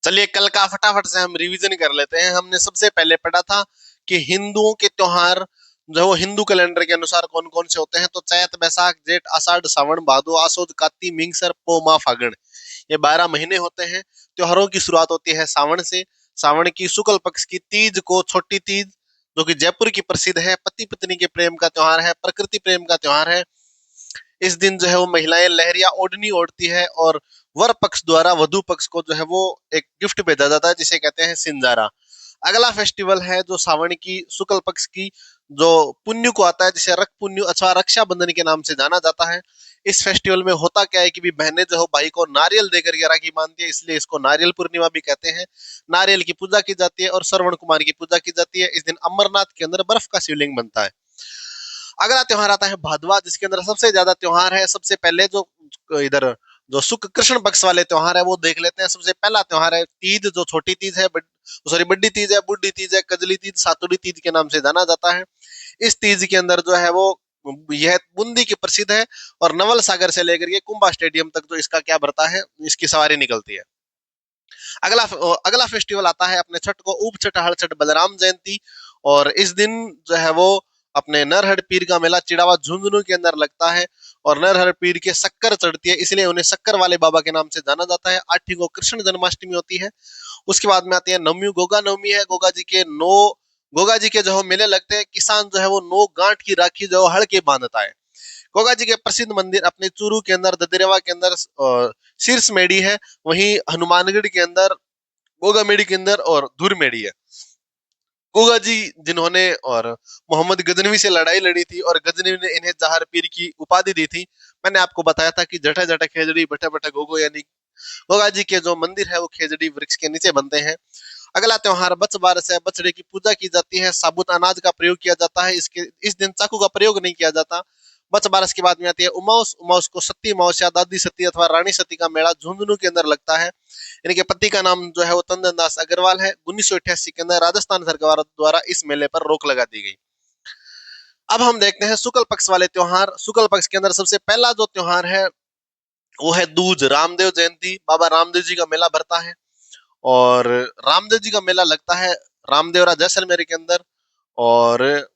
चलिए कल का फटाफट से हम रिवीजन कर लेते हैं। हमने सबसे पहले पढ़ा था कि हिंदुओं के त्योहार जो वो हिंदू कैलेंडर के अनुसार कौन कौन से होते हैं। तो चैत, बैसाख, जेठ, आषाढ़, सावन, भादो, आसोद, कार्तिक, मिंगसर, पो, माह, फागण, ये 12 महीने होते हैं। त्योहारों की शुरुआत होती है सावन से। सावन की शुक्ल पक्ष की तीज को छोटी तीज, जो कि जयपुर की प्रसिद्ध है, पति पत्नी के प्रेम का त्योहार है, प्रकृति प्रेम का त्योहार है। इस दिन जो है वो महिलाएं लहरिया ओढ़नी ओढ़ती है और वर पक्ष द्वारा वधु पक्ष को जो है वो एक गिफ्ट भेजा जाता है जिसे कहते हैं सिंजारा। अगला फेस्टिवल है जो सावन की शुक्ल पक्ष की जो पुण्य को आता है, जिसे रक्त पुण्य अथवा रक्षाबंधन के नाम से जाना जाता है। इस फेस्टिवल में होता क्या है कि भी बहनें जो है भाई को नारियल देकर के राखी बांधती है, इसलिए इसको नारियल पूर्णिमा भी कहते हैं। नारियल की पूजा की जाती है और श्रवण कुमार की पूजा की जाती है। इस दिन अमरनाथ के अंदर बर्फ का शिवलिंग बनता है। अगला त्योहार आता है भादवा, जिसके अंदर सबसे ज्यादा त्योहार है। सबसे पहले जो इधर जो शुक्ल कृष्ण पक्ष वाले त्योहार है वो देख लेते हैं। सबसे पहला त्योहार है तीज, जो छोटी तीज है, सॉरी बड्डी तीज है, बुड्ढी तीज है, कजली तीज, सातुड़ी तीज के नाम से जाना जाता है। इस तीज के अंदर जो है वो यह बूंदी की प्रसिद्ध है और नवल सागर से लेकर के कुंभा स्टेडियम तक जो इसका क्या भरता है, इसकी सवारी निकलती है। अगला अगला फेस्टिवल आता है अपने छठ को, उप छठ, हड़ छठ, बलराम जयंती। और इस दिन जो है वो अपने नरहर पीर का मेला चिड़ावा झुंझुनू के अंदर लगता है और नरहर पीर के शक्कर चढ़ती है, इसलिए उन्हें शक्कर वाले बाबा के नाम से जाना जाता है। 8 को कृष्ण जन्माष्टमी होती है। उसके बाद में आती है नवमी, गोगा नवमी है। गोगा जी के जो मेले लगते हैं। किसान जो है वो 9 गांठ की राखी जो हड़ के बांधता है। गोगा जी के प्रसिद्ध मंदिर अपने चूरू के अंदर, ददरेवा के अंदर शीर्ष मेड़ी है। वहीं हनुमानगढ़ के अंदर गोगा मेड़ी के अंदर और धुर मेड़ी है। गोगा जी जिन्होंने और मोहम्मद गजनवी से लड़ाई लड़ी थी और गजनवी ने इन्हें जहार पीर की उपाधि दी थी। मैंने आपको बताया था कि जटा जटा खेजड़ी बटा बटा गोगो, यानी गोगा जी के जो मंदिर है वो खेजड़ी वृक्ष के नीचे बनते हैं। अगला त्योहार बच बारस है। बछड़े की पूजा की जाती है। साबुत अनाज का प्रयोग किया जाता है। इस दिन चाकू का प्रयोग नहीं किया जाता। बच बारस के बाद में आती है उमाउस। उमाउस को सती अमावस या दादी सती अथवा रानी सती का मेला झुंझुनू के अंदर लगता है। इनके पति का नाम जो है वो तंदन दास अग्रवाल है। 1988 के अंदर राजस्थान सरकार द्वारा इस मेले पर रोक लगा दी गई। अब हम देखते हैं शुक्ल पक्ष वाले त्योहार। शुक्ल पक्ष के अंदर सबसे पहला जो त्योहार है वो है दूज, रामदेव जयंती। बाबा रामदेव जी का मेला भरता है और रामदेव जी का मेला लगता है रामदेवरा जैसलमेर के अंदर। और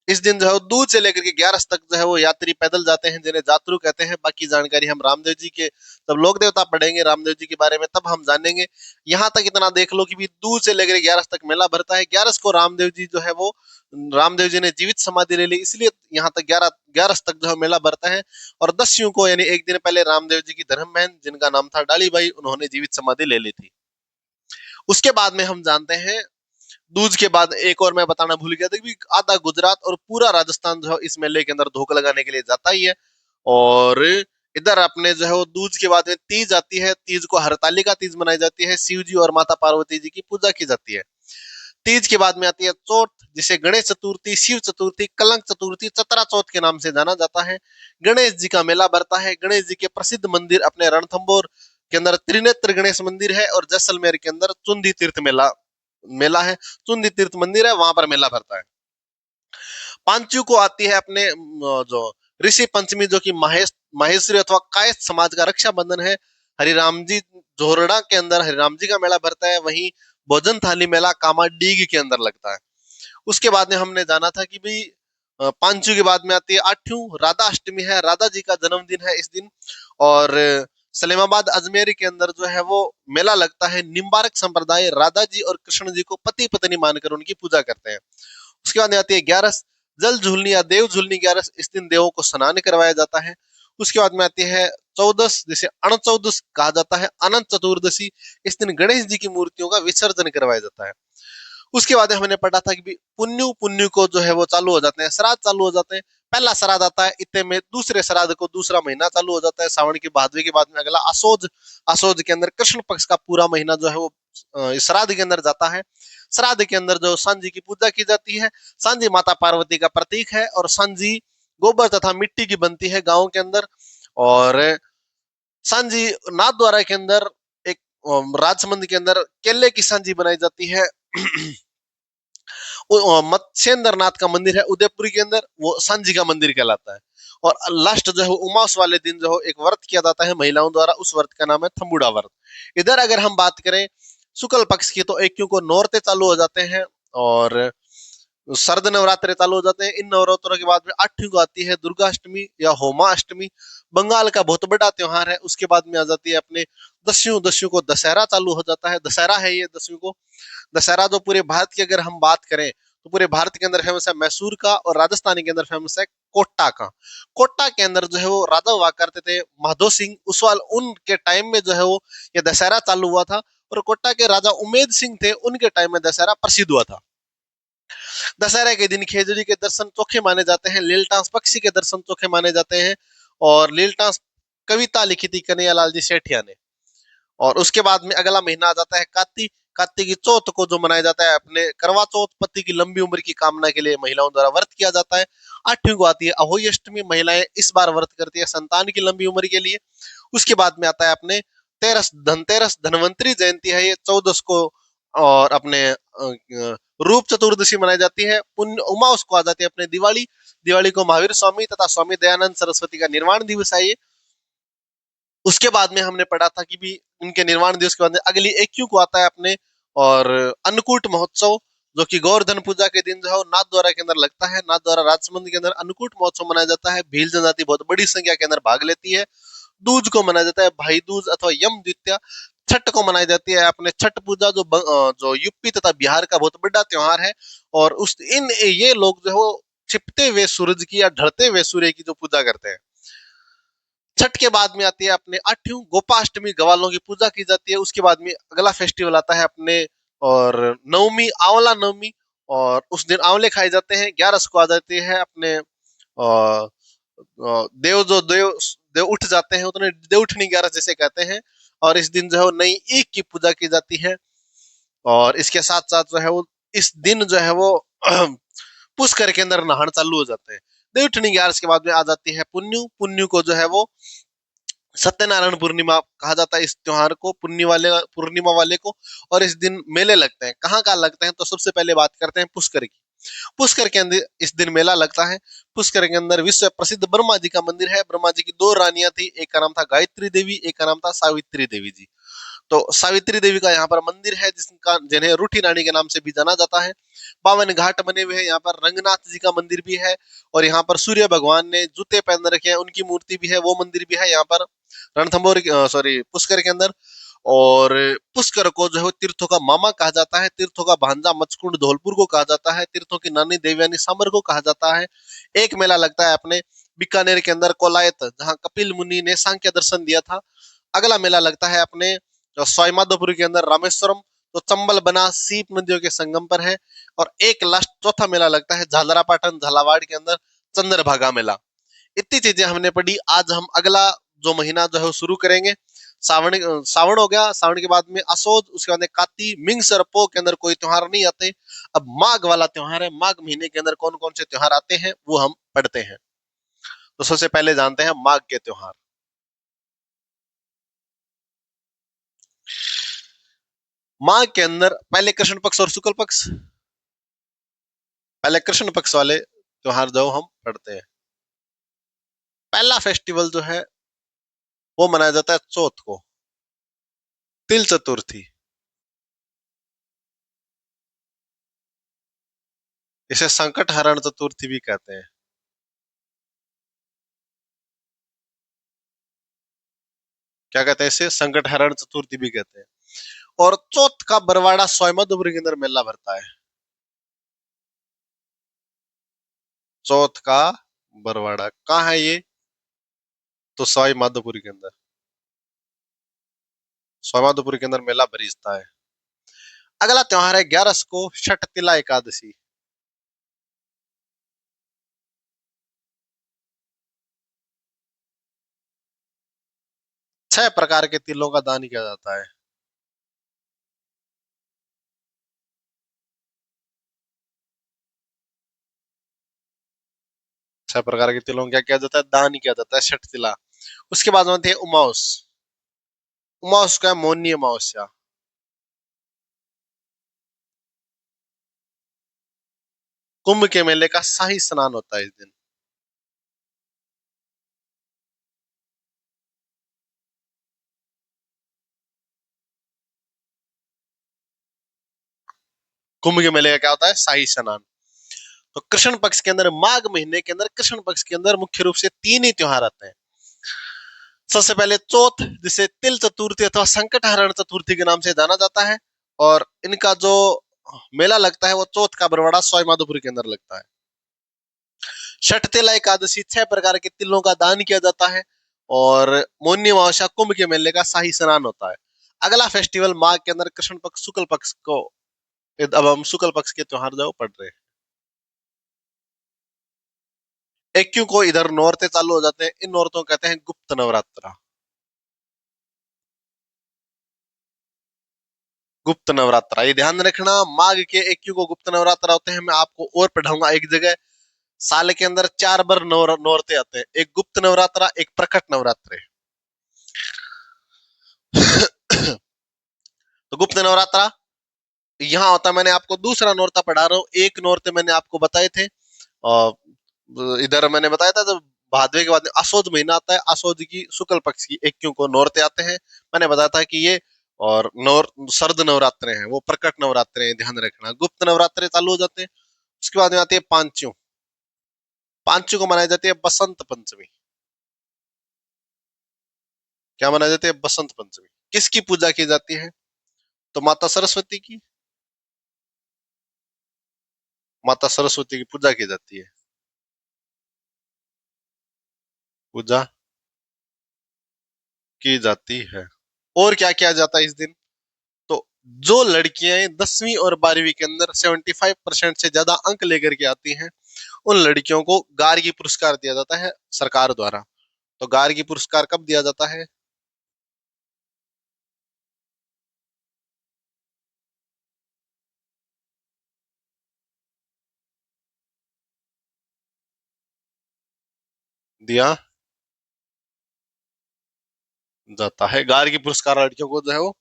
इस दिन जो है दूध से लेकर के 11 तक जो है वो यात्री पैदल जाते हैं, जिन्हें जातरू कहते हैं। बाकी जानकारी हम रामदेव जी के तब लोक देवता पढ़ेंगे रामदेव जी के बारे में, तब हम जानेंगे। यहाँ तक इतना देख लो कि भी दूध से लेकर 11 तक मेला भरता है। 11 को रामदेव जी जो है वो रामदेव जी ने जीवित समाधि ले ली, इसलिए यहाँ तक 11 तक जो है मेला भरता है। और 10 को यानी एक दिन पहले रामदेव जी की धर्म बहन, जिनका नाम था डाली बाई, उन्होंने जीवित समाधि ले ली थी। उसके बाद में हम जानते हैं दूज के बाद एक और मैं बताना भूल गया था कि आधा गुजरात और पूरा राजस्थान जो है इस मेले के अंदर धोखा लगाने के लिए जाता ही है। और इधर अपने जो है वो दूज के बाद में तीज आती है। तीज को हरतालिका तीज मनाई जाती है। शिव जी और माता पार्वती जी की पूजा की जाती है। तीज के बाद में आती है चौथ, जिसे गणेश चतुर्थी, शिव चतुर्थी, कलंक चतुर्थी, चतरा चौथ के नाम से जाना जाता है। गणेश जी का मेला भरता है। गणेश जी के प्रसिद्ध मंदिर अपने रणथंभौर के अंदर त्रिनेत्र गणेश मंदिर है और जैसलमेर के अंदर चुंदी तीर्थ मेला मेला है। चुंदी तीर्थ मंदिर है, वहां पर मेला भरता है। पांचू को आती है अपने जो ऋषि पंचमी, जो कि माहेश्वरी अथवा कायस्थ समाज का रक्षाबंधन है। हरिराम जी जोरड़ा के अंदर हरिराम जी का मेला भरता है। वहीं भोजन थाली मेला कामाडीग के अंदर लगता है। उसके बाद में हमने जाना था कि भाई पांचू के बाद में आती है आठवीं, राधा अष्टमी है। राधा जी का जन्मदिन है इस दिन। और सलेमाबाद अजमेर के अंदर जो है वो मेला लगता है। निम्बारक संप्रदाय राधा जी और कृष्ण जी को पति पत्नी मानकर उनकी पूजा करते हैं। उसके बाद में आती है 11 जल झूलनी या देव झूलनी 11। इस दिन देवों को स्नान करवाया जाता है। उसके बाद में आती है 14, जिसे अणचौदस कहा जाता है, अनंत चतुर्दशी। इस दिन गणेश जी की मूर्तियों का विसर्जन करवाया जाता है। उसके बाद हमने पढ़ा था कि पुण्य पुण्य को जो है वो चालू हो जाते हैं, श्राद्ध चालू हो जाते हैं। पहला श्राद्ध आता है इतने में, दूसरे श्राद्ध को दूसरा महीना चालू हो जाता है सावन की भादवी के बाद में अगला असोज। असोज के अंदर कृष्ण पक्ष का पूरा महीना जो है वो श्राद्ध के अंदर जाता है। श्राद्ध के अंदर जो सांझी की पूजा की जाती है। सांझी माता पार्वती का प्रतीक है और सांझी गोबर तथा मिट्टी की बनती है गाँव के अंदर। और सांझी नाथ द्वारा के अंदर एक राजसमंद के अंदर केले की सांझी बनाई जाती है। मत्स्येंद्र नाथ का मंदिर है उदयपुर के अंदर, वो सांझी का मंदिर कहलाता है। और लास्ट जो है उमास वाले दिन जो है एक व्रत किया जाता है महिलाओं द्वारा, उस व्रत का नाम है थम्बुड़ा व्रत। इधर अगर हम बात करें शुक्ल पक्ष की तो इक्कीस को नौरते चालू हो जाते हैं और शरद नवरात्रे चालू हो जाते हैं। इन नवरात्रों के बाद में 8वीं को आती है दुर्गाष्टमी या होमा अष्टमी, बंगाल का बहुत बड़ा त्योहार है। उसके बाद में आ जाती है अपने 10वीं को दशहरा चालू हो जाता है। दशहरा है ये 10वीं को। दशहरा जो पूरे भारत की अगर हम बात करें तो पूरे भारत के अंदर फेमस है मैसूर का, और राजस्थान के अंदर फेमस है कोटा का। कोटा के अंदर जो है वो राजा हुआ करते थे माधो सिंह, उस वाल उनके टाइम में जो है वो ये दशहरा चालू हुआ था। और कोटा के राजा उमेद सिंह थे, उनके टाइम में दशहरा प्रसिद्ध हुआ था। दशहरे के दिन खेजड़ी के दर्शन चोखे माने जाते हैं, लीलटास पक्षी के दर्शन चोखे माने जाते हैं। और लीलटास कविता लिखी थी कन्हैयालाल जी सेठिया ने। और उसके बाद में अगला महीना आ जाता है काती। काती की चौथ को जो मनाया जाता है अपने करवा चौथ, पति की लंबी उम्र की कामना के लिए महिलाओं द्वारा व्रत किया जाता है। 8वीं को आती है अहोई अष्टमी, महिलाएं इस बार व्रत करती है संतान की लंबी उम्र के लिए। उसके बाद में आता है अपने धनतेरस, धनवंतरी जयंती है ये 14 को। और अपने रूप चतुर्दशी मनाई जाती है। पुण्य उमा उसको आ जाती है अपने दिवाली। दिवाली को महावीर स्वामी तथा स्वामी दयानंद सरस्वती का निर्वाण दिवस है ये। उसके बाद में हमने पढ़ा था कि भी उनके निर्वाण दिवस के बाद में अगली 21 को आता है अपने और अन्नकूट महोत्सव, जो कि गोवर्धन पूजा के दिन जो है नाथद्वारा के अंदर लगता है। नाथद्वारा राजसमंद के अंदर अन्नकूट महोत्सव मनाया जाता है। भील जनजाति बहुत बड़ी संख्या के अंदर भाग लेती है। दूज को मनाया जाता है भाई दूज अथवा यम द्वितीया। छठ को मनाई जाती है अपने छठ पूजा, जो यूपी तथा बिहार का बहुत बड़ा त्योहार है। और उस इन ये लोग जो है वो छिपते हुए सूरज की या ढलते हुए सूर्य की जो पूजा करते हैं। छठ के बाद में आती है अपने 8वीं गोपाष्टमी, गवालों की पूजा की जाती है। उसके बाद में अगला फेस्टिवल आता है अपने और नवमी, आंवला नवमी। और उस दिन आंवले खाए जाते हैं। 11 को आ जाती है अपने देव जो देव देव उठ जाते हैं, उतने देव उठनी 11 जैसे कहते हैं। और इस दिन जो है वो नई ईख की पूजा की जाती है। और इसके साथ साथ जो है वो इस दिन जो है वो पुष्कर के अंदर नहान चालू हो जाते हैं। देव उठनी 11 के बाद में आ जाती है पुन्नू। पुन्नू को जो है वो सत्यनारायण पूर्णिमा कहा जाता है इस त्योहार को, पूर्णिमा वाले को। और इस दिन मेले लगते हैं। कहाँ कहाँ लगते हैं तो सबसे पहले बात करते हैं पुष्कर की। पुष्कर के अंदर इस दिन मेला लगता है। पुष्कर के अंदर विश्व प्रसिद्ध ब्रह्मा जी का मंदिर है। ब्रह्मा जी की दो रानियां थी, एक का नाम था गायत्री देवी, एक का नाम था सावित्री देवी जी। तो सावित्री देवी का यहाँ पर मंदिर है जिसका जिन्हें रूठी रानी के नाम से भी जाना जाता है। 52 घाट बने हुए हैं। यहाँ पर रंगनाथ जी का मंदिर भी है। और यहाँ पर सूर्य भगवान ने जूते पहन रखे हैं, उनकी मूर्ति भी है, वो मंदिर भी है यहाँ पर रणथंभौर, सॉरी पुष्कर के अंदर। और पुष्कर को जो है तीर्थों का मामा कहा जाता है। तीर्थों का भांजा मचकुंड धौलपुर को कहा जाता है। तीर्थों की नानी देवयानी सामर को कहा जाता है। एक मेला लगता है अपने बीकानेर के अंदर कोलायत, जहाँ कपिल मुनि ने सांख्य दर्शन दिया था। अगला मेला लगता है अपने सवाई माधोपुर के अंदर रामेश्वरम, तो चंबल बना सीप नदियों के संगम पर है। और एक लास्ट चौथा मेला लगता है झालरा पाटन झालावाड़ के अंदर चंद्रभागा मेला। इतनी चीजें हमने पढ़ी। आज हम अगला जो महीना जो है वो शुरू करेंगे। सावन। सावन हो गया, सावन के बाद में असोज, उसके बाद में काती, मिंग और पो के अंदर कोई त्योहार नहीं आते। अब माघ वाला त्योहार है। माघ महीने के अंदर कौन कौन से त्योहार आते हैं वो हम पढ़ते हैं। तो सबसे पहले जानते हैं माघ के त्योहार। माघ के अंदर पहले कृष्ण पक्ष और शुक्ल पक्ष। पहले कृष्ण पक्ष वाले त्योहार जो हम पढ़ते हैं। पहला फेस्टिवल जो है वो मनाया जाता है चौथ को, तिल चतुर्थी। इसे संकट हरण चतुर्थी भी कहते हैं। क्या कहते हैं इसे? संकट हरण चतुर्थी भी कहते हैं। और चौथ का बरवाड़ा स्वामिमंदपुर के अंदर मेला भरता है। चौथ का बरवाड़ा कहाँ है ये? तो सवाई माधोपुर के अंदर। सवाई माधोपुर के अंदर मेला भरीजता है। अगला त्योहार है 11 को छठ तिला एकादशी। 6 प्रकार के तिलों का दान किया जाता है। 6 प्रकार के तिलों का क्या किया जाता है? दान किया जाता है छठ तिला। उसके बाद में आती है उमाउस। उमाउस का मौनी अमावस्या। कुंभ के मेले का शाही स्नान होता है इस दिन। कुंभ के मेले का क्या होता है? शाही स्नान। तो कृष्ण पक्ष के अंदर, माघ महीने के अंदर कृष्ण पक्ष के अंदर मुख्य रूप से तीन ही त्योहार आते हैं। सबसे पहले चौथ, जिसे तिल चतुर्थी अथवा संकट हरण चतुर्थी के नाम से जाना जाता है, और इनका जो मेला लगता है वो चौथ का बरवाड़ा सवाई माधोपुर के अंदर लगता है। छठ तिला एकादशी 6 प्रकार के तिलों का दान किया जाता है, और मौनी अमावस्या कुंभ के मेले का शाही स्नान होता है। अगला फेस्टिवल माघ के अंदर कृष्ण पक्ष शुक्ल पक्ष को, अब हम शुक्ल पक्ष के त्योहार जो पढ़ रहे हैं। एक क्यों को इधर नौरते चालू हो जाते हैं, इन नौरतों को कहते हैं गुप्त नवरात्र। गुप्त नवरात्र, ये ध्यान रखना, माघ के एक क्यों को गुप्त नवरात्र होते हैं। मैं आपको और पढ़ाऊंगा एक जगह। साल के अंदर 4 बार नौरते आते हैं, एक गुप्त नवरात्र, एक प्रकट नवरात्र। तो गुप्त नवरात्र यहाँ होता है। मैंने आपको दूसरा नौरता पढ़ा रहा हूँ, एक नौरते मैंने आपको बताए थे, और इधर मैंने बताया था जब भादवे के बाद में असोज महीना आता है, असोज की शुक्ल पक्ष की एक क्यों को नौरते आते हैं। मैंने बताया था कि ये और शरद नवरात्र हैं, वो प्रकट नवरात्र हैं, ध्यान रखना। गुप्त नवरात्र चालू हो जाते हैं। उसके बाद में आती है पांचों। पांचों को मनाई जाती है बसंत पंचमी। क्या मनाई जाती है? बसंत पंचमी। किसकी पूजा की जाती है? तो माता सरस्वती की। माता सरस्वती की पूजा की जाती है। पूजा की जाती है। और क्या किया जाता है इस दिन? तो जो लड़कियां 10वीं और 12वीं के अंदर 75% से ज्यादा अंक लेकर के आती हैं, उन लड़कियों को गार्गी पुरस्कार दिया जाता है सरकार द्वारा। तो गार्गी पुरस्कार कब दिया जाता है? दिया जाता है। गार्गी पुरस्कार लड़कियों को जो है वो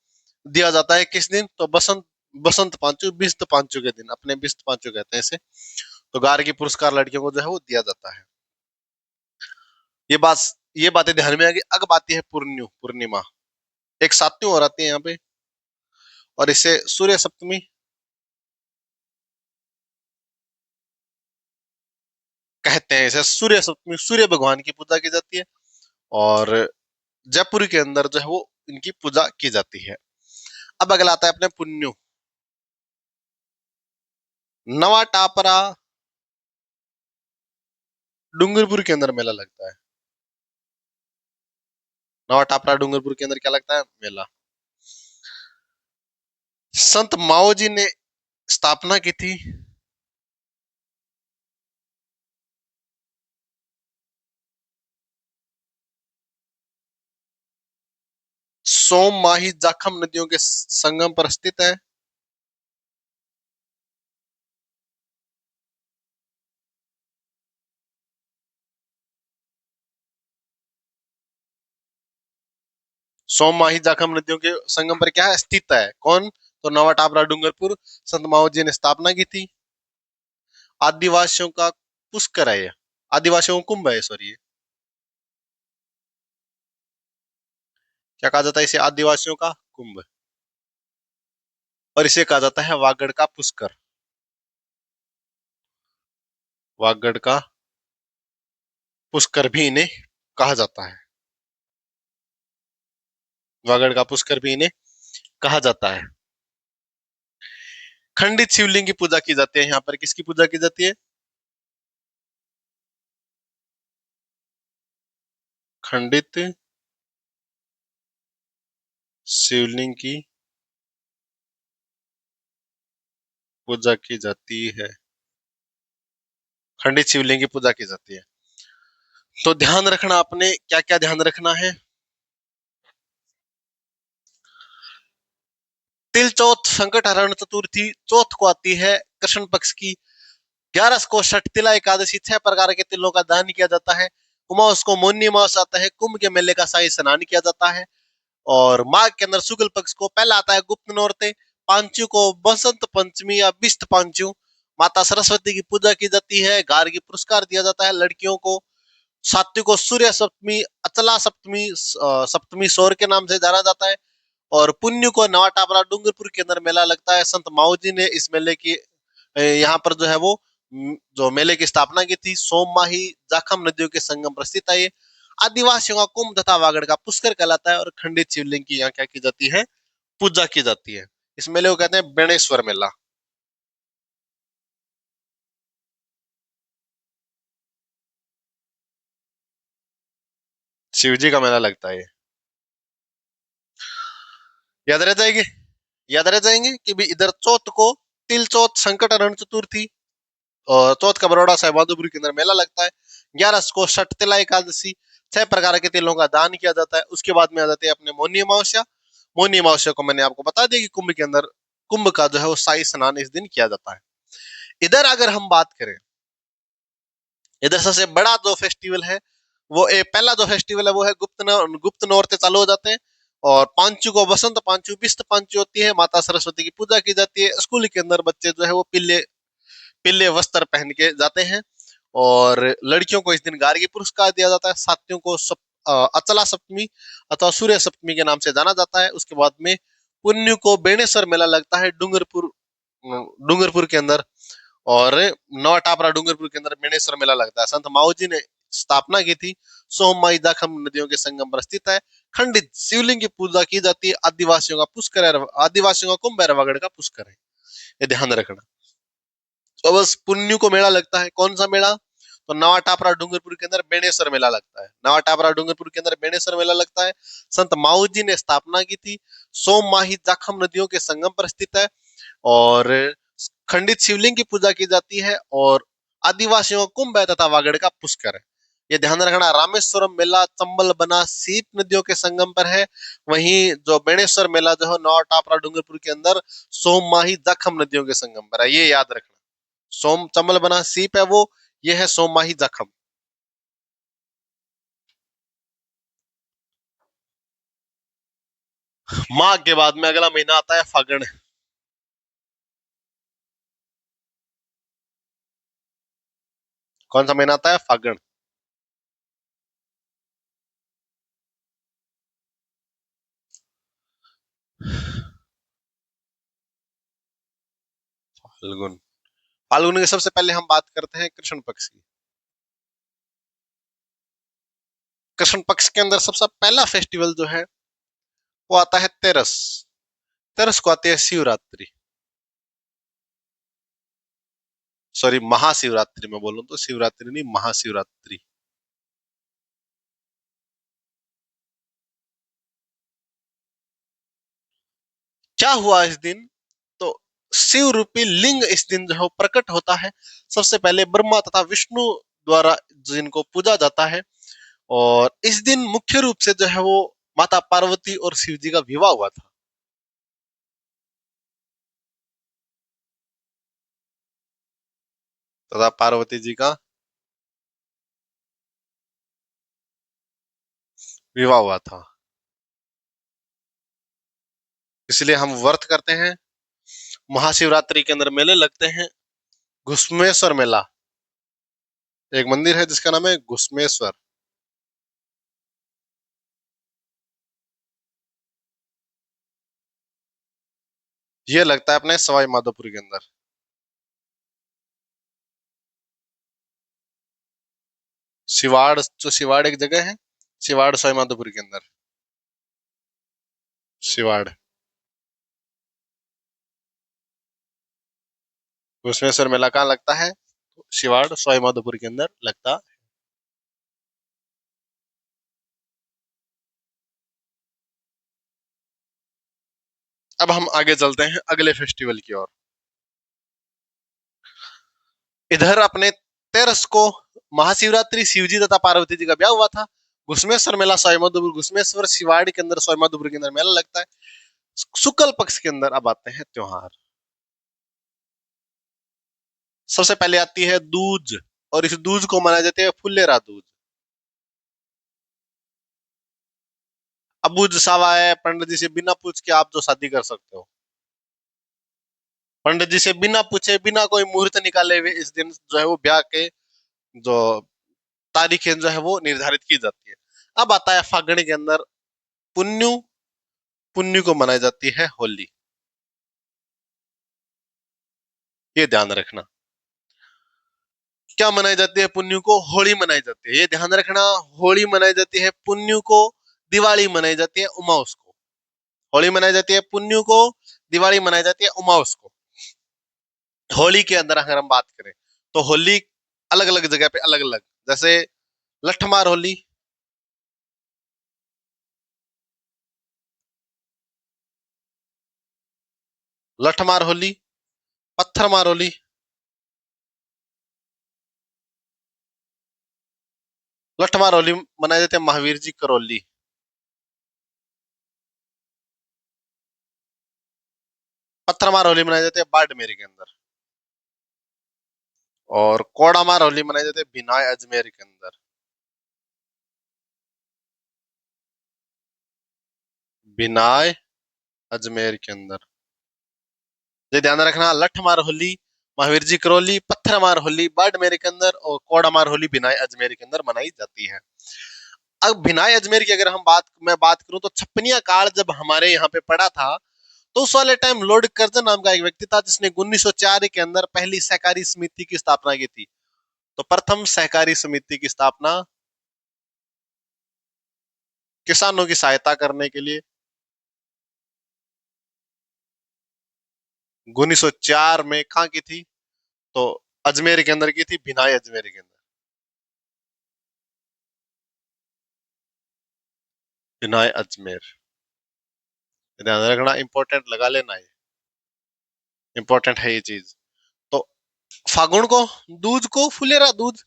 दिया जाता है किस दिन? तो बसंत बसंत पांचू, बिस्त पांचू के दिन, अपने बिस्त पांचू कहते हैं इसे। तो गार्गी पुरस्कार लड़कियों को जो है वो दिया जाता है। ये बात ये बातें ध्यान में आ गई। अब आती है पूर्णिमा। एक सात्यों और आती है यहाँ पे, और इसे सूर्य सप्तमी कहते हैं। इसे सूर्य सप्तमी, सूर्य भगवान की पूजा की जाती है, और जयपुर के अंदर जो है वो इनकी पूजा की जाती है। अब अगला आता है अपने पुण्यो। नवा टापरा डूंगरपुर के अंदर मेला लगता है। नवा टापरा डूंगरपुर के अंदर क्या लगता है? मेला। संत माओ जी ने स्थापना की थी। सोम माही जाखम नदियों के संगम पर स्थित है। सोम माही जाखम नदियों के संगम पर क्या है? स्थित है। कौन? तो नवा टापरा डूंगरपुर। संत माओ जी ने स्थापना की थी। आदिवासियों का पुष्कर है ये। आदिवासियों का कुंभ है, सॉरी। क्या कहा जाता है इसे? आदिवासियों का कुंभ। और इसे कहा जाता है वागड़ का पुष्कर। वागड़ का पुष्कर भी इन्हें कहा जाता है। वागड़ का पुष्कर भी इन्हें कहा जाता है। खंडित शिवलिंग की पूजा की जाती है यहाँ पर। किसकी पूजा की जाती है? खंडित शिवलिंग की पूजा की जाती है। खंडित शिवलिंग की पूजा की जाती है। तो ध्यान रखना, आपने क्या क्या ध्यान रखना है। तिल चौथ, संकट हरण चतुर्थी चौथ को आती है कृष्ण पक्ष की। 11 को छठ तिला एकादशी 6 प्रकार के तिलों का दान किया जाता है। उमास को मोनी मास आता है, कुंभ के मेले का शाही स्नान किया जाता है। और माघ के अंदर शुक्ल पक्ष को पहला आता है गुप्त नौरते। पांचू को बसंत पंचमी या बिस्त पांचू। माता सरस्वती की पूजा की जाती है। गार्गी पुरस्कार दिया जाता है लड़कियों को। सात्विक को सूर्य सप्तमी, अचला सप्तमी, सप्तमी सौर के नाम से जाना जाता है। और पुण्य को नवा टापरा डूंगरपुर के अंदर मेला लगता है। संत माऊ जी ने इस मेले की यहाँ पर जो है वो जो मेले की स्थापना की थी। सोममाही जाखम नदियों के संगम पर स्थित है ये। आदिवासियों का कुंभ तथा वागड़ का पुष्कर कहलाता है और खंडित शिवलिंग की यहाँ क्या की जाती है, पूजा की जाती है। इस मेले को कहते हैं बेणेश्वर मेला। शिव जी का मेला लगता है ये। याद रह जाएगी, याद रह जाएंगे कि भी इधर चौथ को तिल चौथ, संकट हरण चतुर्थी, और चौथ का बड़ौदा साहब बहादुरपुर के अंदर मेला लगता है। 11 को छठ तिला एकादशी, 6 प्रकार के तिलों का दान किया जाता है। उसके बाद में आ जाते हैं अपने मौनी अमावस्या। मौनी अमावस्या को मैंने आपको बता दिया कि कुंभ के अंदर, कुंभ का जो है वो शाही स्नान इस दिन किया जाता है। इधर अगर हम बात करें, इधर सबसे बड़ा जो फेस्टिवल है वो पहला जो फेस्टिवल है वो है गुप्त नौरते चालू हो जाते हैं। और पांचू को बसंत पांचू, बिस्त पांचू होती है। माता सरस्वती की पूजा की जाती है। स्कूल के अंदर बच्चे जो है वो पीले पीले वस्त्र पहन के जाते हैं। और लड़कियों को इस दिन गार्गी पुरस्कार दिया जाता है। साथियों को अचला सप्तमी अथवा सूर्य सप्तमी के नाम से जाना जाता है। उसके बाद में पुण्य को बेणेश्वर मेला लगता है डूंगरपुर, डूंगरपुर के अंदर। और नवा टापरा डूंगरपुर के अंदर बेणेश्वर मेला लगता है। संत माऊ जी ने स्थापना की थी। सोममाई दाखम नदियों के संगम पर स्थित है। खंडित शिवलिंग की पूजा की जाती है। आदिवासियों का पुष्कर है, आदिवासियों का कुंभ है, का पुष्कर है, ये ध्यान रखना। तो बस पुण्य को मेला लगता है। कौन सा मेला? तो नवा टापरा डूंगरपुर के अंदर बेणेश्वर मेला लगता है। नवा टापरा डूंगरपुर के अंदर बेणेश्वर मेला लगता है। संत माऊ जी ने स्थापना की थी। सोममाही जाखम नदियों के संगम पर स्थित है। और खंडित शिवलिंग की पूजा की जाती है। और आदिवासियों का कुंभ है तथा वागड़ का पुष्कर है, ये ध्यान रखना। रामेश्वरम मेला चंबल बना सीप नदियों के संगम पर है। वहीं जो बेणेश्वर मेला जो है नवा टापरा डूंगरपुर के अंदर सोममाही जाखम नदियों के संगम पर है, ये याद रखना। सोम चंबल बना सीप है वो, ये है सोममाही जखम। माह के बाद में अगला महीना आता है फागण। कौन सा महीना आता है? फागण। फाल्गुन। फाल्गुन की सबसे पहले हम बात करते हैं कृष्ण पक्ष की। कृष्ण पक्ष के अंदर सबसे पहला फेस्टिवल जो है वो आता है तेरस। तेरस को आती है शिवरात्रि। सॉरी, महाशिवरात्रि में बोलूं तो शिवरात्रि नहीं, महाशिवरात्रि। क्या हुआ इस दिन? तो शिव रूपी लिंग इस दिन जो है वो प्रकट होता है। सबसे पहले ब्रह्मा तथा विष्णु द्वारा जिनको पूजा जाता है। और इस दिन मुख्य रूप से जो है वो माता पार्वती और शिव जी का विवाह हुआ था। तथा पार्वती जी का विवाह हुआ था। इसलिए हम व्रत करते हैं। महाशिवरात्रि के अंदर मेले लगते हैं। घुस्मेश्वर मेला, एक मंदिर है जिसका नाम है घुस्मेश्वर। ये लगता है अपने सवाई माधोपुर के अंदर। सिवाड़, जो सिवाड़ एक जगह है, सिवाड़ सवाई माधोपुर के अंदर। सिवाड़। घुस्मेश्वर मेला कहाँ लगता है? सिवाड़ सवाई माधोपुर के अंदर लगता। अब हम आगे चलते हैं अगले फेस्टिवल की ओर। इधर अपने तेरस को महाशिवरात्रि, शिवजी तथा पार्वती जी का ब्याह हुआ था। घुस्मेश्वर मेला स्वयंभूपुर, घुस्मेश्वर शिवाड़ी के अंदर, स्वयंभूपुर के अंदर मेला लगता है। शुक्ल पक्ष के अंदर अब आते हैं त्योहार। सबसे पहले आती है दूज। और इस दूज को मनाए जाते हैं फुल्लेरा दूज। अबूज सावा है, पंडित जी से बिना पूछ के आप जो शादी कर सकते हो। पंडित जी से बिना पूछे, बिना कोई मुहूर्त निकाले हुए इस दिन जो है वो ब्याह के जो तारीखें जो है वो निर्धारित की जाती है। अब आता है फागण के अंदर पुन्नू, पुण्य को मनाई जाती है होली। ये ध्यान रखना। क्या मनाई जाती है पुण्य को? होली मनाई जाती है, ये ध्यान रखना। होली मनाई जाती है पुण्य को, दिवाली मनाई जाती है उमाउस को। होली मनाई जाती है पुण्य को, दिवाली मनाई जाती है उमाउस को। होली के अंदर अगर हम बात करें तो होली अलग अलग जगह पे अलग अलग, जैसे लठमार होली, लठमार होली, पत्थर मार होली, लठमार होली मनाई जाती है महावीर जी करौली। पत्थर मार होली मनाई जाती है बाड़मेर के अंदर। और कोड़ा मार होली मनाई जाती है बिनाय अजमेर के अंदर। बिनाय अजमेर के अंदर। ये ध्यान रखना, लठ मार होली महावीर जी करौली, पत्थर मार होली बाड़मेर के अंदर, और कोड़ा मार होली बिनाय अजमेर के अंदर मनाई जाती है। अब बिनाय अजमेर की अगर मैं बात करूं तो छपनिया काल जब हमारे यहाँ पे पड़ा था, तो उस वाले टाइम लॉर्ड कर्जन नाम का एक व्यक्ति था जिसने 1904 के अंदर पहली सहकारी समिति की स्थापना की थी। तो प्रथम सहकारी समिति की स्थापना किसानों की सहायता करने के लिए 1904 में कहाँ की थी? तो अजमेर के अंदर की थी, बिनाय अजमेर के अंदर। बिनाय अजमेर, ध्यान रखना, इंपॉर्टेंट लगा लेना, ये इंपॉर्टेंट है ये चीज। तो फागुन को, दूज को फुलेरा दूज।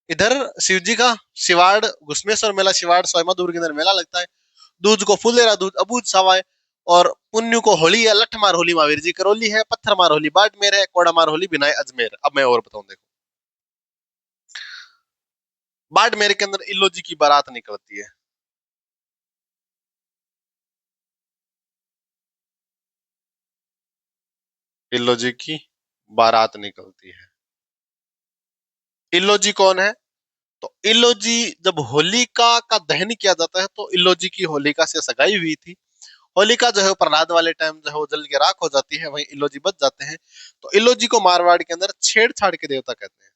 इधर शिव जी का शिवाड़ घुसमेश्वर मेला, शिवाड़ सोयमाधुर के अंदर मेला लगता है। दूज को फुलेरा दूज अबूझ सवाए। और पुण्य को होली है, लठमार होली महावीर जी करौली है, पत्थर मार होली बाड़मेर है, कोड़ा मार होली बिनाय अजमेर। अब मैं और बताऊं, देखो बाड़मेर के अंदर इल्लो जी की बारात निकलती है। इल्लो जी की बारात निकलती है। इल्लो जी कौन है? तो इल्लो जी, जब होलिका का दहन किया जाता है तो इल्लो जी की होलिका से सगाई हुई थी। होलिका जो है प्रहलाद वाले टाइम जो है वो जल के राख हो जाती है, वहीं इल्लो जी बच जाते हैं। तो इल्लो जी को मारवाड़ के अंदर छेड़छाड़ के देवता कहते हैं।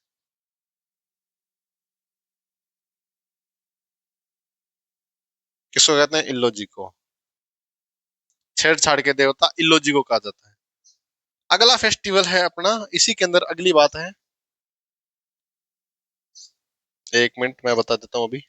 किसको कहते हैं? इल्लो जी को। छेड़छाड़ के देवता इल्लो जी को कहा जाता है। अगला फेस्टिवल है अपना, इसी के अंदर अगली बात है। एक मिनट मैं बता देता हूँ अभी।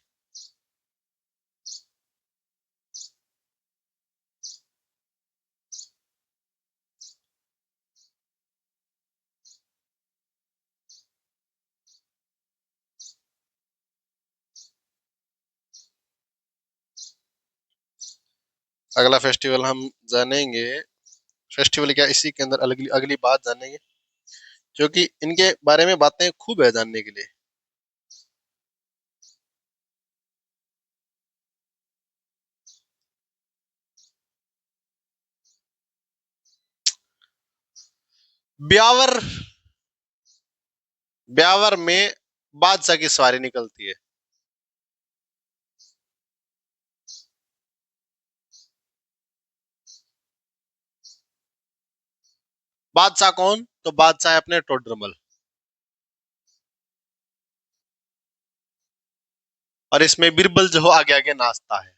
अगला फेस्टिवल हम जानेंगे। फेस्टिवल क्या, इसी के अंदर अगली अगली बात जानेंगे, क्योंकि इनके बारे में बातें खूब है जानने के लिए। ब्यावर, ब्यावर में बादशाह की सवारी निकलती है। बादशाह कौन? तो बादशाह है अपने टोडरमल। और इसमें बिरबल जो आगे आगे नाचता है।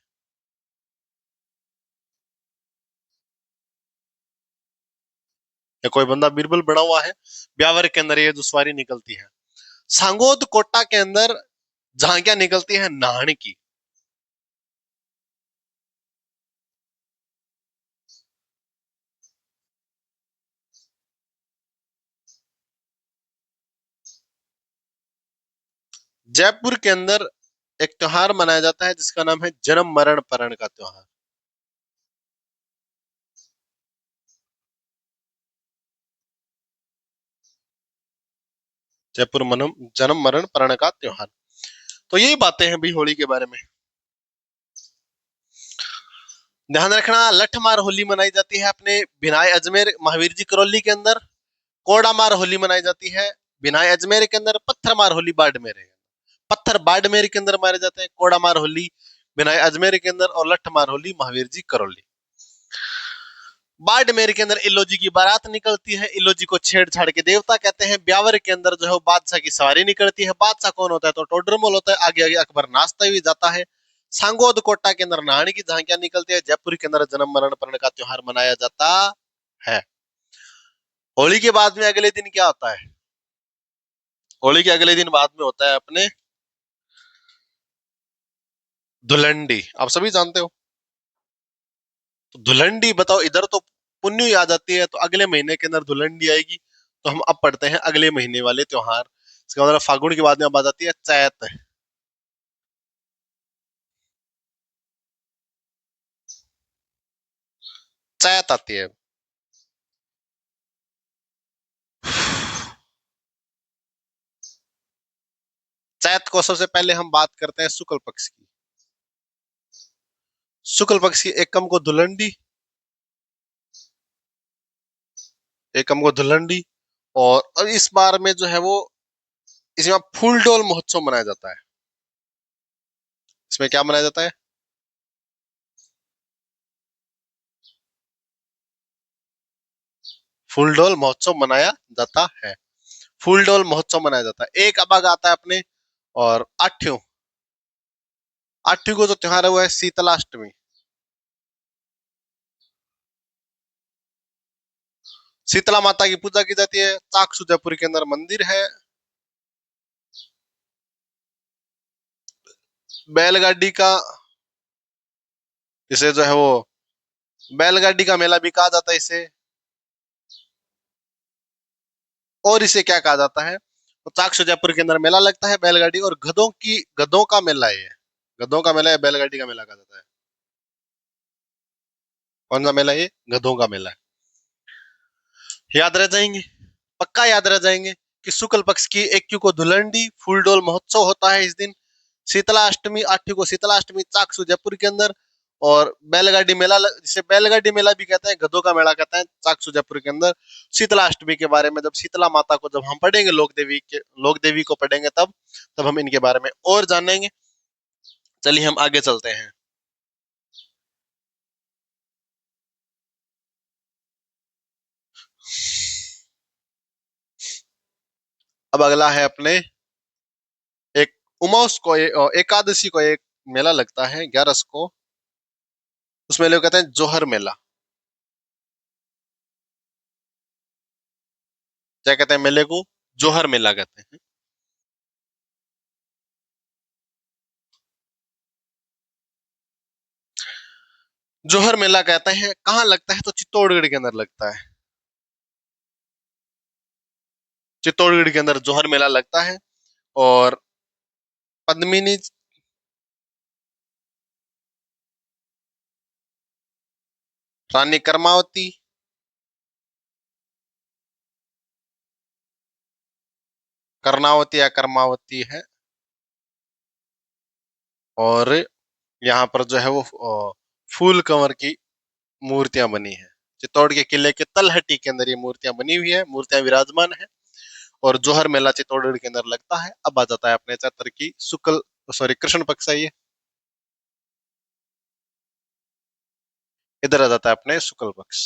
या कोई बंदा बिरबल बना हुआ है। ब्यावर के अंदर ये दुश्वारी निकलती है। सांगोद कोटा के अंदर झांकियां निकलती है नाहन की। जयपुर के अंदर एक त्योहार मनाया जाता है जिसका नाम है जन्म मरण परण का त्योहार। जयपुर जन्म मरण परण का त्योहार। तो यही बातें हैं भाई होली के बारे में। ध्यान रखना, लठमार होली मनाई जाती है अपने बिनाय अजमेर महावीर जी करौली के अंदर। कोड़ा मार होली मनाई जाती है बिनाय अजमेर के अंदर। पत्थर मार होली बाड़मेर है। पत्थर बाड़मेर के अंदर मारे जाते हैं, कोड़ा मार होली बिनाय अजमेर के अंदर, और लठ मार होली महावीर जी करौली। बाड़मेर के अंदर इलोजी की बारात निकलती है, इलोजी को छेड़छाड़ के देवता कहते हैं। ब्यावर के अंदर जो है बादशाह की सवारी निकलती है। बादशाह कौन होता है? तो टोडरमल होता है। आगे आगे अकबर नाचता हुआ जाता है। सांगोद कोटा के अंदर नहाने की झांकियां निकलती है। जयपुर के अंदर जन्म मरण परण का त्योहार मनाया जाता है। होली के बाद में अगले दिन क्या होता है? होली के अगले दिन बाद में होता है अपने धुलंडी। आप सभी जानते हो। तो धुलंडी बताओ, इधर तो पुन्नी आ जाती है, तो अगले महीने के अंदर धुलंडी आएगी। तो हम अब पढ़ते हैं अगले महीने वाले त्योहार। इसका मतलब फागुन के बाद में अब आ जाती है चैत। चैत आती है। चैत को सबसे पहले हम बात करते हैं शुक्ल पक्ष की। शुक्ल पक्ष की एकम को धुलंडी, एकम को धुलंडी। और अब इस बार में जो है वो इसमें फूलडोल महोत्सव मनाया जाता है। इसमें क्या मनाया जाता है? फूलडोल महोत्सव मनाया जाता है। फूलडोल महोत्सव मनाया जाता है। एक अब आता है अपने और आठ्यों। आठवीं को जो त्योहार है वो है शीतलाष्टमी। शीतला माता की पूजा की जाती है। चाकसू जयपुर के अंदर मंदिर है। बैलगाड़ी का, इसे जो है वो बैलगाड़ी का मेला भी कहा जाता है इसे। और इसे क्या कहा जाता है? तो चाकसू जयपुर के अंदर मेला लगता है बैलगाड़ी और गधों का मेला है ये। गधों का मेला है, बैलगाड़ी का मेला कहा जाता है। कौन सा मेला है ये? गधों का मेला है। याद रह जाएंगे, पक्का याद रह जाएंगे कि शुक्ल पक्ष की एक्यू को धुलंडी फूलडोल महोत्सव होता है इस दिन। शीतला अष्टमी आठवीं को शीतला अष्टमी चाकसू जयपुर के अंदर। और बैलगाड़ी मेला, जिसे बैलगाड़ी मेला भी कहते हैं, गधों का मेला कहते हैं, चाकसू जयपुर के अंदर। शीतला अष्टमी के बारे में जब शीतला माता को जब हम पढ़ेंगे, लोक देवी को पढ़ेंगे, तब तब हम इनके बारे में और जानेंगे। चलिए हम आगे चलते हैं। अब अगला है अपने एक उमास को एकादशी को एक मेला लगता है 11 को। उस मेले को कहते हैं जोहर मेला। क्या कहते हैं मेले को? जोहर मेला कहते हैं। जोहर मेला कहते हैं। कहाँ लगता है? तो चित्तौड़गढ़ के अंदर लगता है। चित्तौड़गढ़ के अंदर जोहर मेला लगता है। और पद्मिनी, रानी कर्मावती, कर्णावती या कर्मावती है। और यहाँ पर जो है वो फूल कंवर की मूर्तियां बनी है। चित्तौड़ के किले के तलहटी के अंदर ये मूर्तियां बनी हुई है, मूर्तियां विराजमान है। और जोहर मेला चित्तौड़गढ़ के अंदर लगता है। अब आ जाता है अपने चैत्र की शुक्ल, सॉरी कृष्ण पक्ष है ये। इधर आ जाता है अपने शुक्ल पक्ष।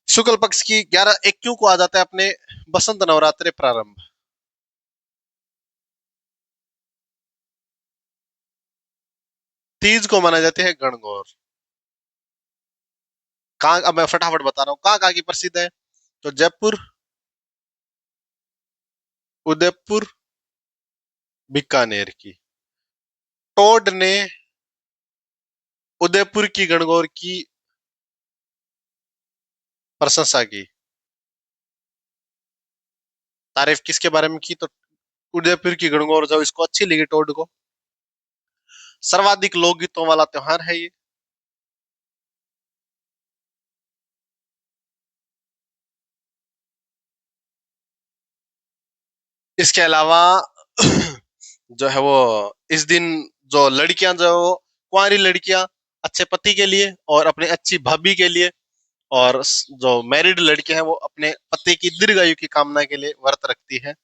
शुक्ल पक्ष की 11 21 को आ जाता है अपने बसंत नवरात्रि प्रारंभ। तीज को मनाई जाती है गणगौर। कहाँ, अब मैं फटाफट बता रहा हूँ कहाँ कहाँ की प्रसिद्ध है। तो जयपुर, उदयपुर, बीकानेर की। टोड ने उदयपुर की गणगौर की प्रशंसा की। तारीफ किसके बारे में की? तो उदयपुर की गणगौर जो इसको अच्छी लगी टोड को। सर्वाधिक लोकगीतों वाला त्योहार है ये। इसके अलावा जो है वो इस दिन जो लड़कियां जो है वो कुंवारी लड़कियां अच्छे पति के लिए और अपने अच्छी भाभी के लिए, और जो मैरिड लड़कियां हैं वो अपने पति की दीर्घायु की कामना के लिए व्रत रखती है।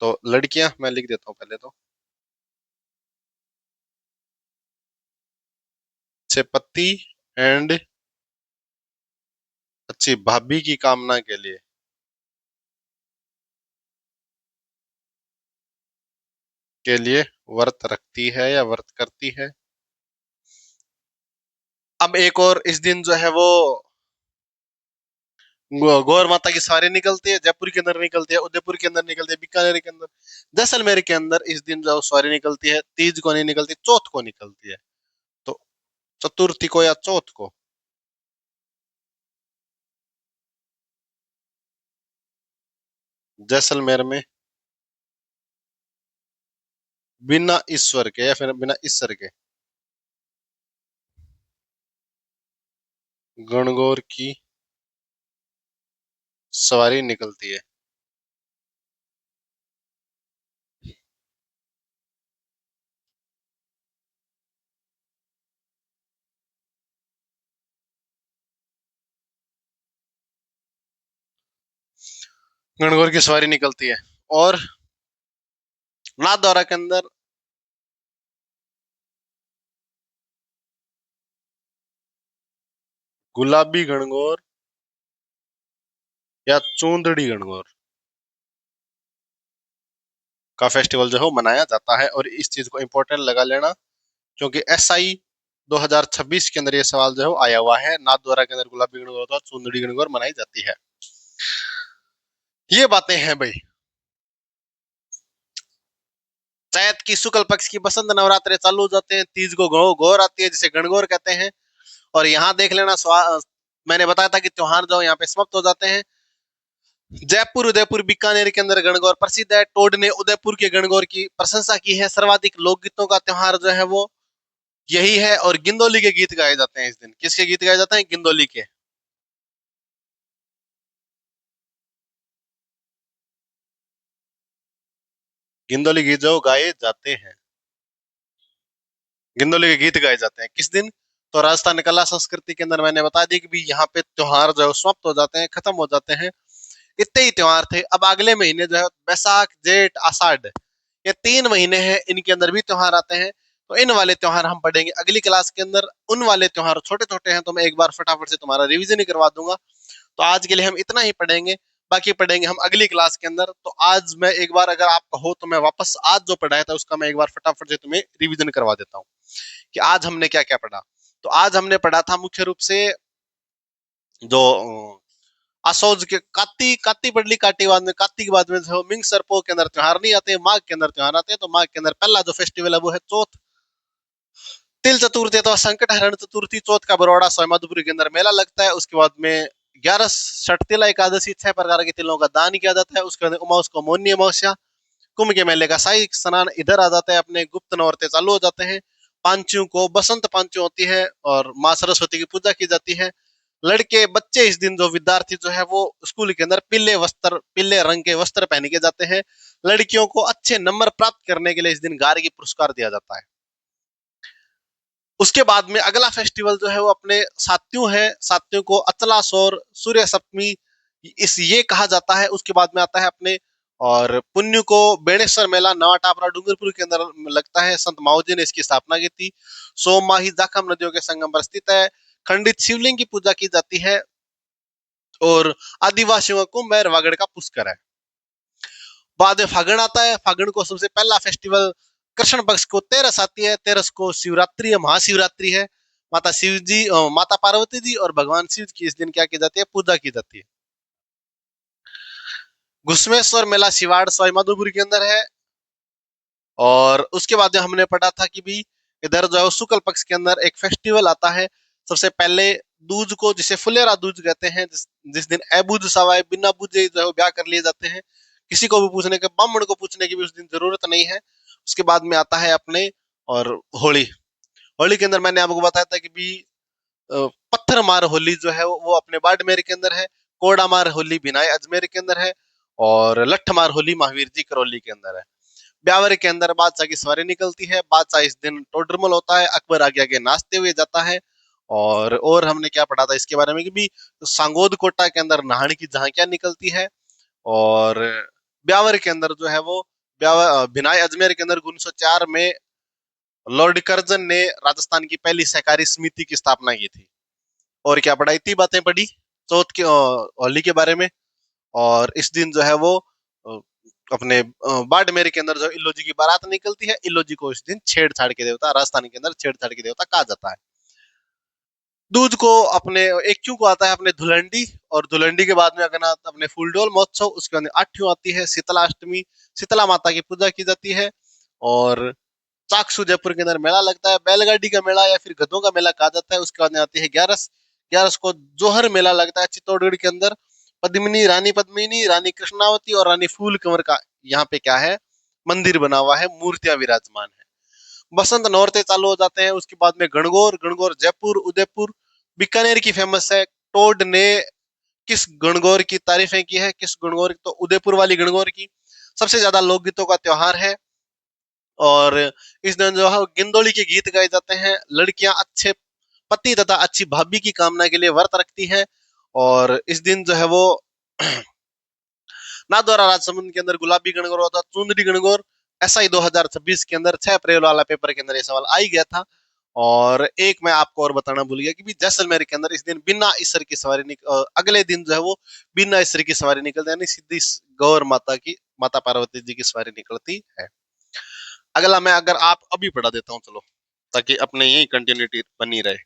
तो लड़कियां मैं लिख देता हूँ पहले तो। अच्छे पति एंड अच्छी भाभी की कामना के लिए व्रत रखती है या व्रत करती है। अब एक और इस दिन जो है वो गौर माता की सवारी निकलती है। जयपुर के अंदर निकलती है, उदयपुर के अंदर निकलती है, बीकानेर के अंदर, जैसलमेर के अंदर इस दिन जो सवारी निकलती है। तीज को नहीं निकलती, चौथ को निकलती है। तो चतुर्थी को या चौथ को। जैसलमेर में बिना ईश्वर के या फिर बिना ईश्वर के गणगौर की सवारी निकलती है। गणगौर की सवारी निकलती है। और नाथ द्वारा के अंदर गुलाबी गणगौर या चूंदड़ी गणगौर का फेस्टिवल जो है वो मनाया जाता है। और इस चीज को इंपॉर्टेंट लगा लेना, क्योंकि एसआई 2026 के अंदर ये सवाल जो है वो आया हुआ है। नाथ द्वारा के अंदर गुलाबी गणगौर और चुंदड़ी गणगौर मनाई जाती है। ये बातें हैं भाई। चैत की शुक्ल पक्ष की बसंत नवरात्रे चालू हो जाते हैं। तीज को गौर आती है, जिसे गणगौर कहते हैं। और यहाँ देख लेना, मैंने बताया था कि त्योहार जो यहाँ पे समाप्त हो जाते हैं। जयपुर, उदयपुर, बीकानेर के अंदर गणगौर प्रसिद्ध है। टोड ने उदयपुर के गणगौर की प्रशंसा की है। सर्वाधिक लोकगीतों का त्योहार जो है वो यही है। और गिंदोली के गीत गाए जाते हैं इस दिन। किसके गीत गाए जाते हैं? गिंदोली के। गिंदोली गीत जो गाए जाते हैं, गिंदोली के गीत गाए जाते हैं किस दिन? तो राजस्थान कला संस्कृति के अंदर मैंने बता दी कि भी यहाँ पे त्योहार जो है समाप्त हो जाते हैं, खत्म हो जाते हैं। इतने ही त्योहार थे। अब अगले महीने जो है बैसाख, जेठ, आषाढ़, ये 3 महीने हैं, इनके अंदर भी त्योहार आते हैं। तो इन वाले त्योहार हम पढ़ेंगे अगली क्लास के अंदर। उन वाले त्योहार छोटे छोटे हैं, तो मैं एक बार फटाफट से तुम्हारा रिवीजन ही करवा दूंगा। तो आज के लिए हम इतना ही पढ़ेंगे। बाकी पढ़ेंगे हम अगली क्लास के अंदर। तो आज मैं एक बार, अगर आप कहो तो मैं वापस आज जो पढ़ाया था उसका मैं एक बार फटाफट से तुम्हें रिवीजन करवा देता हूँ कि आज हमने क्या क्या पढ़ा। तो आज हमने पढ़ा था मुख्य रूप से जो असोज के काती काती पढ़ ली। काटी बाद में, काती के बाद में जो मिंग सरपो के अंदर त्योहार नहीं आते, माघ के अंदर त्योहार आते हैं। तो माघ के अंदर पहला जो फेस्टिवल है वो है चौथ। तिल चतुर्थी तो संकट हरण चतुर्थी। चौथ का बरौड़ा सवाईमाधोपुर के अंदर मेला लगता है। उसके बाद में 11 तिला एकादशी, 6 प्रकार के तिलों का दान किया जाता है। उसके बाद उमास को मौनी अमावस्या। कुंभ के मेले का शाही स्नान इधर आ जाता है। अपने गुप्त नवरात्रे चालू हो जाते हैं। पांचों को बसंत पांचों होती है और माँ सरस्वती की पूजा की जाती है। लड़के बच्चे इस दिन, जो विद्यार्थी जो है वो स्कूल के अंदर पीले रंग के वस्त्र पहन के जाते हैं। लड़कियों को अच्छे नंबर प्राप्त करने के लिए इस दिन गार्गी पुरस्कार दिया जाता है। उसके बाद में अगला फेस्टिवल जो है वो अपने सात्यों है। सात्यों को अचला सौर सूर्य सप्तमी इस ये कहा जाता है। उसके बाद में आता है अपने, और पुण्य को बेणेश्वर मेला नवा टापरा डूंगरपुर के अंदर लगता है। संत माओजी ने इसकी स्थापना की थी। सोममाही जाखम नदियों के संगम पर स्थित है। खंडित शिवलिंग की पूजा की जाती है। और आदिवासियों का कुंभ है, वागड़ का पुष्कर है। बाद में फागण आता है। फागण को सबसे पहला फेस्टिवल कृष्ण पक्ष को तेरस आती है। तेरस को शिवरात्रि है, महाशिवरात्रि है। माता शिव जी, माता पार्वती जी और भगवान शिव की इस दिन क्या की जाती है? पूजा की जाती है। घुश्मेश्वर मेला शिवाड़ सवाई माधोपुर के अंदर है। और उसके बाद हमने पढ़ा था कि भी इधर जो है शुक्ल पक्ष के अंदर एक फेस्टिवल आता है। सबसे पहले दूज को, जिसे फुलेरा दूज कहते हैं, जिस दिन अबूझ सवाए बिना बुझे जो है ब्याह कर लिए जाते हैं। किसी को भी पूछने के, ब्राह्मण को पूछने की भी उस दिन जरूरत नहीं है। उसके बाद में आता है अपने, और होली। होली के अंदर मैंने आपको बताया था कि भी पत्थर मार होली जो है वो अपने बाड़मेर के अंदर है। कोड़ा मार होली बिनाई अजमेर के अंदर है। और लठ मार होली महावीर जी करौली के अंदर है। ब्यावर के अंदर बादशाह की सवारी निकलती है। बादशाह इस दिन टोडरमल होता है। अकबर आगे आगे नाचते हुए जाता है। और हमने क्या पढ़ा था इसके बारे में कि भी सांगोद कोटा के अंदर नहाने की झांकियां निकलती है। और ब्यावर के अंदर जो है वो, ब्यावर भिनाई अजमेर के अंदर 1904 में लॉर्ड कर्जन ने राजस्थान की पहली सहकारी समिति की स्थापना की थी। और क्या पढ़ा, इतनी बातें पढ़ी चौथ के होली के बारे में। और इस दिन जो है वो अ, अपने बाड़मेर के अंदर जो इल्लो जी की बारात निकलती है, इल्लो जी को इस दिन छेड़छाड़ के देवता, राजस्थान के अंदर छेड़छाड़ के देवता कहा जाता है। दूज को अपने एक क्यों को आता है अपने धुलंडी, और धुलंडी के बाद में अगर अपने फूलडोल महोत्सव, उसके अंदर आठवीं आती है शीतला अष्टमी, शीतला माता की पूजा की जाती है। और चाकसू जयपुर के अंदर मेला लगता है, बैलगाड़ी का मेला या फिर गधों का मेला कहा जाता है। उसके बाद में आती है ग्यारस, ग्यारस को जोहर मेला लगता है चित्तौड़गढ़ के अंदर। पद्मिनी, रानी कृष्णावती और रानी फूल कंवर का यहाँ पे क्या है, मंदिर बना हुआ है, मूर्तियां विराजमान है। बसंत नौरते चालू हो जाते हैं। उसके बाद में गणगौर, गणगौर जयपुर, उदयपुर, बीकानेर की फेमस है। टोड ने किस गणगौर की तारीफें की है, किस गणगौर, तो उदयपुर वाली गणगौर की। सबसे ज्यादा लोकगीतों का त्योहार है। और इस दिन जो है गिंदोली के गीत गाए जाते हैं। लड़कियां अच्छे पति तथा अच्छी भाभी की कामना के लिए व्रत रखती है। और इस दिन जो है वो नाथद्वारा राजसमंद के अंदर गुलाबी गणगौर होता, चुंदड़ी गणगौर। ऐसा ही 2026 के अंदर 6 अप्रैल वाला पेपर के अंदर ये सवाल आ ही गया था। और एक मैं आपको और बताना भूल गया कि भी जैसलमेर के अंदर इस दिन बिना ईसर की सवारी अगले दिन जो है वो बिना ईसर की सवारी निकलती है, यानी सीधी गौर माता की, माता पार्वती जी की सवारी निकलती है। अगला मैं अगर आप अभी पढ़ा देता हूँ, चलो, ताकि अपने यही कंटिन्यूटी बनी रहे।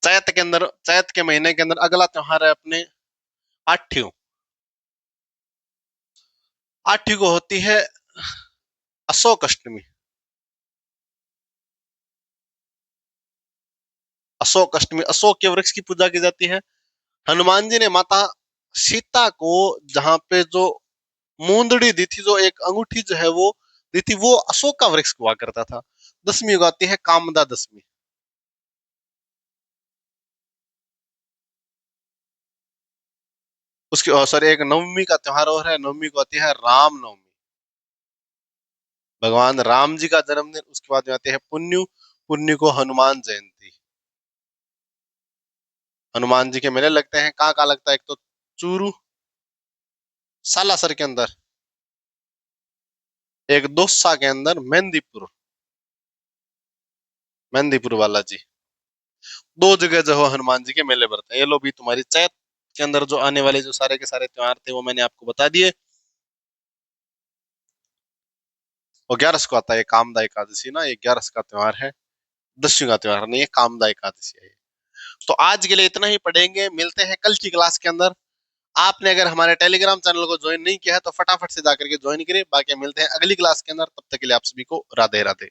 चैत के अंदर, चैत के महीने के अंदर अगला त्योहार है अपने आठ्यों। आठ्यों को होती है अशोक अष्टमी। अशोक अष्टमी, अशोक के वृक्ष की पूजा की जाती है। हनुमान जी ने माता सीता को जहां पे जो मूंदड़ी दी थी, जो एक अंगूठी जो है वो दी थी, वो अशोक का वृक्ष हुआ करता था। दसवीं उगाती है कामदा दसवीं। उसकी सॉरी, एक नवमी का त्योहार और है, नवमी को आती है राम नवमी, भगवान राम जी का जन्मदिन। उसके बाद में आते हैं पुन्यु, पुन्यु को हनुमान जयंती। हनुमान जी के मेले लगते हैं, कहाँ कहाँ लगता है, एक तो चूरू सालासर के अंदर, एक दोसा के अंदर मेहंदीपुर, मेहंदीपुर वाला जी। दो जगह जो है हनुमान जी के मेले भरते हैं। ये लो भी तुम्हारी चैत के अंदर जो आने वाले जो सारे के सारे त्योहार थे वो मैंने आपको बता दिए। और 11 को आता है कामदा एकादशी ना, ये 11 का त्योहार है, दस्यु का त्योहार नहीं है, कामदा एकादशी है। तो आज के लिए इतना ही पढ़ेंगे, मिलते हैं कल की क्लास के अंदर। आपने अगर हमारे टेलीग्राम चैनल को ज्वाइन नहीं किया है तो फटाफट से जाकर के ज्वाइन करें। बाकी मिलते हैं अगली क्लास के अंदर, तब तक के लिए आप सभी को राधे राधे।